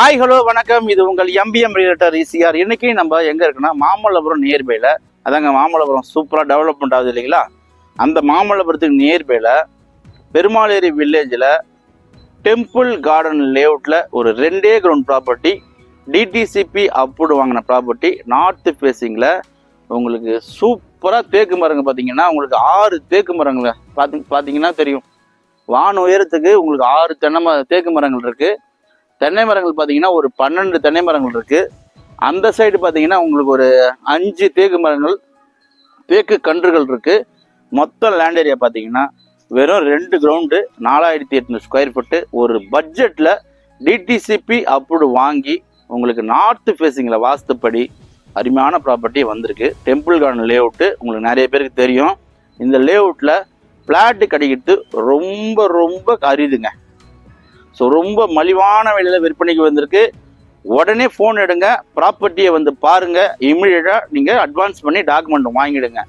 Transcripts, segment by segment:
Hi hello வணக்கம். இது உங்கள் எம்பிஎம் ரியல்டர் ஈசிஆர். இன்னைக்கு நம்ம எங்கே இருக்குன்னா மாமல்லபுரம் நியர்பையில், அதாங்க மாமல்லபுரம் சூப்பராக டெவலப்மெண்ட் ஆகுது இல்லைங்களா, அந்த மாமல்லபுரத்துக்கு நியர்பையில் பெருமாளேரி வில்லேஜில் டெம்பிள் கார்டன் லேஅவுட்டில் ஒரு 2 கிரவுண்ட் ப்ராப்பர்ட்டி, டிடிசிபி அப்ரூவ்டு வாங்கின ப்ராப்பர்ட்டி, நார்த்து ஃபேஸிங்கில் உங்களுக்கு சூப்பராக தேக்கு மரங்க பார்த்தீங்கன்னா உங்களுக்கு 6 தேக்கு மரங்களை பார்த்தீங்கன்னா தெரியும். வான உயரத்துக்கு உங்களுக்கு 6 தேக்கு மரங்கள் இருக்குது. தென்னை மரங்கள் பார்த்தீங்கன்னா ஒரு 12 தென்னை மரங்கள் இருக்குது. அந்த சைடு பார்த்தீங்கன்னா உங்களுக்கு ஒரு 5 தேக்கு மரங்கள், தேக்கு கன்றுகள் இருக்குது. மொத்தம் லேண்ட் ஏரியா பார்த்தீங்கன்னா வெறும் 2 கிரவுண்டு 4800 ஸ்கொயர் ஃபீட்டு. ஒரு பட்ஜெட்டில் டிடிசிபி அப்ரூவ்டு வாங்கி உங்களுக்கு நார்த்து ஃபேஸிங்கில் வாஸ்துப்படி அருமையான ப்ராப்பர்ட்டி வந்திருக்கு. டெம்பிள் கார்டன் லேஅவுட்டு உங்களுக்கு நிறைய பேருக்கு தெரியும். இந்த லேஅவுட்டில் பிளாட்டு கிடைக்கிறது ரொம்ப ரொம்ப அரிதுங்க. ஸோ ரொம்ப மலிவான விலையில் விற்பனைக்கு வந்திருக்கு. உடனே ஃபோன் எடுங்க, ப்ராப்பர்ட்டியை வந்து பாருங்கள். இமீடியட்டாக நீங்கள் அட்வான்ஸ் பண்ணி டாக்குமெண்ட் வாங்கிடுங்க.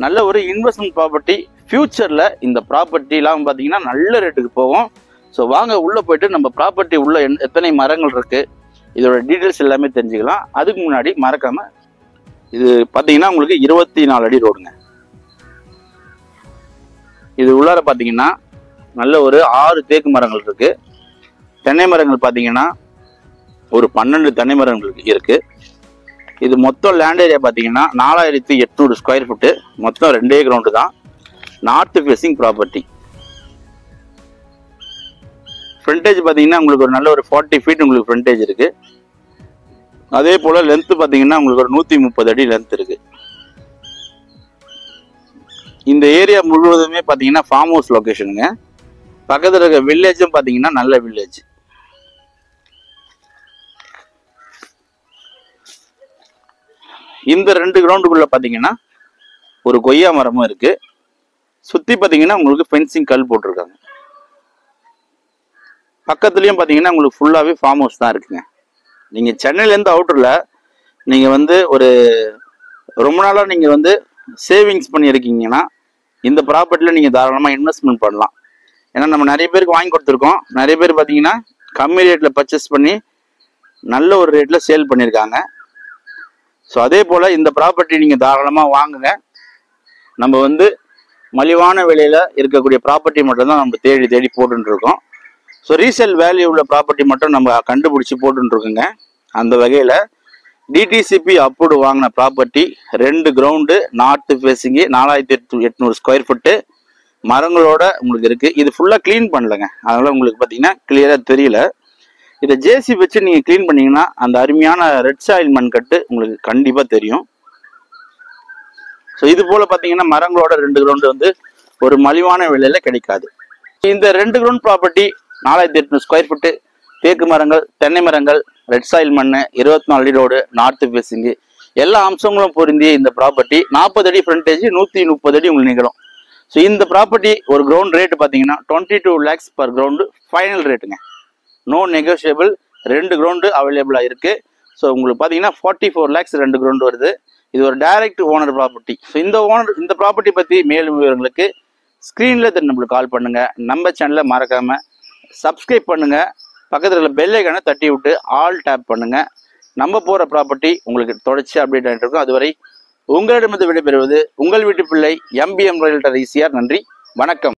நல்ல ஒரு இன்வெஸ்ட்மெண்ட் ப்ராப்பர்ட்டி. ஃப்யூச்சரில் இந்த ப்ராப்பர்ட்டிலாம் பார்த்தீங்கன்னா நல்ல ரேட்டுக்கு போகும். ஸோ வாங்க உள்ளே போய்ட்டு நம்ம ப்ராப்பர்ட்டி உள்ள எத்தனை மரங்கள் இருக்குது, இதோட டீட்டெயில்ஸ் எல்லாமே தெரிஞ்சுக்கலாம். அதுக்கு முன்னாடி மறக்காமல், இது பார்த்தீங்கன்னா உங்களுக்கு 24 அடி ரோடுங்க. இது உள்ளார பார்த்தீங்கன்னா நல்ல ஒரு 6 தேக்கு மரங்கள் இருக்குது. தென்னை மரங்கள் பார்த்தீங்கன்னா ஒரு 12 தென்னை மரங்கள் இருக்குது. இது மொத்தம் லேண்ட் ஏரியா பார்த்தீங்கன்னா 4800 ஸ்கொயர் ஃபீட்டு. மொத்தம் 2 கிரவுண்டு தான். North facing property. ஃப்ரண்டேஜ் பார்த்தீங்கன்னா உங்களுக்கு ஒரு நல்ல ஒரு 40 ஃபீட் உங்களுக்கு ஃப்ரண்டேஜ் இருக்குது. அதே போல் லென்த்து பார்த்தீங்கன்னா உங்களுக்கு ஒரு 130 அடி லென்த் இருக்குது. இந்த ஏரியா முழுவதுமே பார்த்தீங்கன்னா ஃபார்ம் ஹவுஸ் லொக்கேஷனுங்க. பக்கத்தில் இருக்க வில்லேஜும் பார்த்தீங்கன்னா நல்ல வில்லேஜ். இந்த 2 கிரவுண்டுக்குள்ள பார்த்தீங்கன்னா ஒரு கொய்யா மரமும் இருக்கு. சுற்றி பார்த்தீங்கன்னா உங்களுக்கு ஃபென்சிங் கல் போட்டிருக்காங்க. பக்கத்துலேயும் பார்த்தீங்கன்னா உங்களுக்கு ஃபுல்லாகவே ஃபார்ம் ஹவுஸ் தான் இருக்குங்க. நீங்கள் சென்னையிலேருந்து அவுட்டரில் நீங்கள் வந்து ஒரு ரொம்ப நாளாக நீங்கள் வந்து சேவிங்ஸ் பண்ணியிருக்கீங்கன்னா இந்த ப்ராப்பர்ட்டியில் நீங்கள் தாராளமாக இன்வெஸ்ட்மெண்ட் பண்ணலாம். ஏன்னா நம்ம நிறைய பேருக்கு வாங்கி கொடுத்துருக்கோம். நிறைய பேர் பார்த்தீங்கன்னா கம்மி ரேட்டில் பர்ச்சேஸ் பண்ணி நல்ல ஒரு ரேட்டில் சேல் பண்ணியிருக்காங்க. ஸோ அதே போல் இந்த ப்ராப்பர்ட்டி நீங்கள் தாராளமாக வாங்குங்க. நம்ம வந்து மலிவான விலையில் இருக்கக்கூடிய ப்ராப்பர்ட்டி மட்டும்தான் நம்ம தேடி தேடி போட்டுருக்கோம். ஸோ ரீசேல் வேல்யூ உள்ள ப்ராப்பர்ட்டி மட்டும் நம்ம கண்டுபிடிச்சி போட்டுருக்கோங்க. அந்த வகையில் டிடிசிபி அப்ரூவ்டு வாங்கின property 2 ground north facing 4800 square feet மரங்களோட உங்களுக்கு இருக்குது. இது ஃபுல்லாக க்ளீன் பண்ணலைங்க, அதனால் உங்களுக்கு பார்த்தீங்கன்னா கிளியராக தெரியல. இதை ஜேசி வச்சு நீங்கள் க்ளீன் பண்ணிங்கன்னா அந்த அருமையான ரெட் சாயில் மண்கட்டு உங்களுக்கு கண்டிப்பாக தெரியும். ஸோ இது போல் பார்த்தீங்கன்னா மரங்களோட 2 கிரவுண்டு வந்து ஒரு மலிவான விலையில் கிடைக்காது. இந்த 2 கிரவுண்ட் ப்ராப்பர்ட்டி 4800 ஸ்கொயர் ஃபீட்டு, தேக்கு மரங்கள், தென்னை மரங்கள், ரெட் சாயில் மண், 24 அடி ரோடு, நார்த்து ஃபேஸிங்கு, எல்லா அம்சங்களும் பொருந்திய இந்த ப்ராப்பர்ட்டி 40 அடி ஃப்ரண்டேஜ், 130 அடி உங்களுக்கு நிகழும். ஸோ இந்த ப்ராப்பர்ட்டி ஒரு கிரவுண்ட் ரேட்டு பார்த்தீங்கன்னா 22 lakhs பர் கிரவுண்டு ஃபைனல் ரேட்டுங்க. No negotiable. 2 கிரவுண்டு அவைலபிளாக இருக்குது. ஸோ உங்களுக்கு பார்த்தீங்கன்னா 44 lakhs 2 கிரவுண்டு வருது. இது ஒரு டைரக்ட் ஓனர் ப்ராப்பர்ட்டி. ஸோ இந்த ப்ராப்பர்ட்டி பற்றி மேலும் விவரங்களுக்கு ஸ்க்ரீனில் நம்மளுக்கு கால் பண்ணுங்கள். நம்ம சேனலை மறக்காமல் சப்ஸ்கிரைப் பண்ணுங்கள். பக்கத்தில் உள்ள பெல் ஐகானை தட்டி விட்டு ஆல் டேப் பண்ணுங்கள். நம்ம போகிற ப்ராப்பர்ட்டி உங்களுக்கு தொடர்ச்சி அப்டேட் ஆகிட்டு இருக்கும். அதுவரை உங்களிடமிருந்து விடைபெறுவது உங்கள் வீட்டு பிள்ளை எம்பிஎம் ரியல்டர் ஈசிஆர். நன்றி, வணக்கம்.